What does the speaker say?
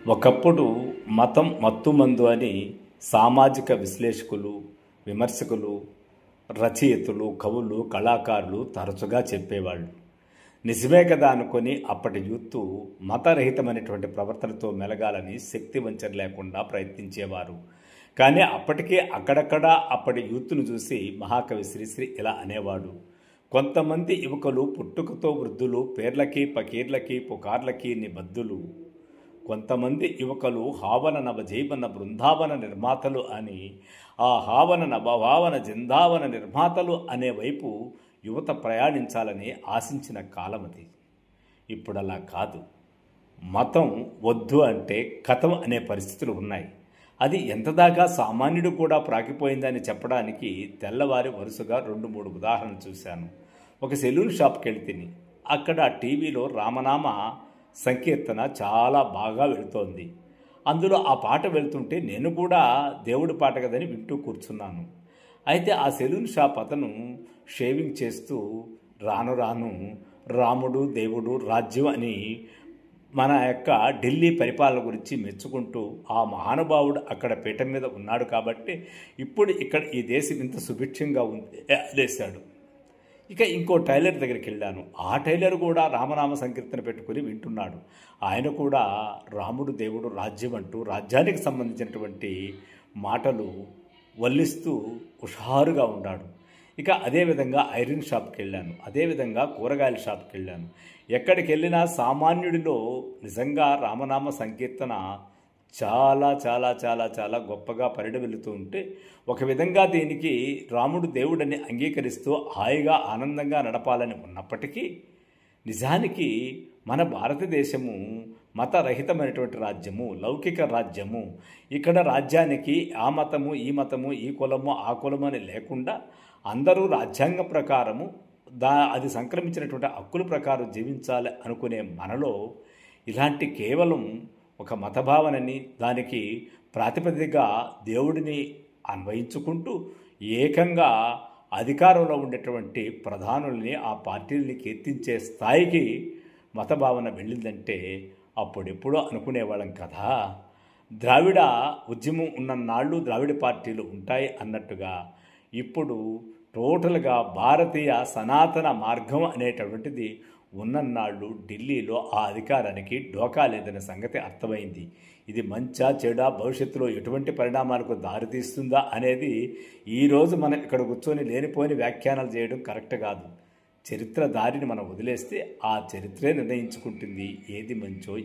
ఒకప్పుడు మతం మత్తుమందు అని సామాజిక విశ్లేషకులు, విమర్శకులు, రచయితలు, కవులు, కళాకారులు తరచుగా చెప్పేవాళ్ళు. నిజమే కదా అనుకొని అప్పటి యూత్ మతరహితమైనటువంటి ప్రవర్తనతో మెలగాలని శక్తి వంచన లేకుండా ప్రయత్నించేవారు. కానీ అప్పటికే అక్కడక్కడ అప్పటి యూత్ను చూసి మహాకవి శ్రీశ్రీ ఇలా అనేవాడు: కొంతమంది యువకులు పుట్టుకతో వృద్ధులు, పేర్లకి పకీర్లకి పుకార్లకి నిబద్ధులు. కొంతమంది యువకులు హావన నవజీవన బృందావన నిర్మాతలు అని, ఆ హావన నభావన జిందావన నిర్మాతలు అనే వైపు యువత ప్రయాణించాలని ఆశించిన కాలమది. ఇప్పుడు అలా కాదు. మతం వద్దు అంటే కథం అనే పరిస్థితులు ఉన్నాయి. అది ఎంతదాకా సామాన్యుడు కూడా ప్రాకిపోయిందని చెప్పడానికి తెల్లవారి వరుసగా 2-3 ఉదాహరణలు చూశాను. ఒక సెలూన్ షాప్కి వెళ్తిని. అక్కడ టీవీలో రామనామ సంకీర్తన చాలా బాగా వెళుతోంది. అందులో ఆ పాట వెళ్తుంటే నేను కూడా దేవుడి పాట కదని వింటూ కూర్చున్నాను. అయితే ఆ సెలూన్ షాప్ అతను షేవింగ్ చేస్తూ రాను రాను రాముడు, దేవుడు, రాజ్యం అని మన యొక్క ఢిల్లీ పరిపాలన గురించి మెచ్చుకుంటూ ఆ మహానుభావుడు అక్కడ పీఠం మీద ఉన్నాడు కాబట్టి ఇప్పుడు ఇక్కడ ఈ దేశం ఇంత సుభిక్షంగా ఉంది అనేశాడు. ఇక ఇంకో టైలర్ దగ్గరికి వెళ్ళాను. ఆ టైలర్ కూడా రామనామ సంకీర్తన పెట్టుకుని వింటున్నాడు. ఆయన కూడా రాముడు, దేవుడు, రాజ్యం అంటూ రాజ్యానికి సంబంధించినటువంటి మాటలు వల్లిస్తూ హుషారుగా ఉన్నాడు. ఇక అదేవిధంగా ఐరన్ షాప్కి వెళ్ళాను. అదేవిధంగా కూరగాయల షాప్కి వెళ్ళాను. ఎక్కడికి వెళ్ళినా సామాన్యుడిలో నిజంగా రామనామ సంకీర్తన చాలా చాలా చాలా చాలా గొప్పగా పరిడవిల్లుతూ ఉంటే, ఒక విధంగా దీనికి రాముడు దేవుడని అంగీకరిస్తూ హాయిగా ఆనందంగా నడపాలని ఉన్నప్పటికీ నిజానికి మన భారతదేశము మతరహితమైనటువంటి రాజ్యము, లౌకిక రాజ్యము. ఇక్కడ రాజ్యానికి ఆ మతము, ఈ మతము, ఈ కులము, ఆ కులము అని లేకుండా అందరూ రాజ్యాంగం ప్రకారము అది సంక్రమించినటువంటి హక్కుల ప్రకారం జీవించాలి అనుకునే మనలో ఇలాంటి కేవలం ఒక మతభావనని, దానికి ప్రాతిపదికగా దేవుడిని అన్వయించుకుంటూ ఏకంగా అధికారంలో ఉండేటువంటి ప్రధానుల్ని, ఆ పార్టీలని కీర్తించే స్థాయికి మతభావన వెళ్ళిందంటే అప్పుడెప్పుడో అనుకునేవాళ్ళం కదా. ద్రావిడ ఉద్యమం ఉన్నన్నాళ్ళు ద్రావిడ పార్టీలు ఉంటాయి అన్నట్టుగా ఇప్పుడు టోటల్గా భారతీయ సనాతన మార్గం అనేటటువంటిది ఉన్నన్నాళ్ళు ఢిల్లీలో ఆ అధికారానికి డోకా లేదనే సంగతి అర్థమైంది. ఇది మంచా చెడా, భవిష్యత్తులో ఎటువంటి పరిణామాలకు దారితీస్తుందా అనేది ఈరోజు మనం ఇక్కడ కూర్చొని లేనిపోని వ్యాఖ్యానాలు చేయడం కరెక్ట్ కాదు. చరిత్ర దారిని మనం వదిలేస్తే ఆ చరిత్రే నిర్ణయించుకుంటుంది ఏది మంచో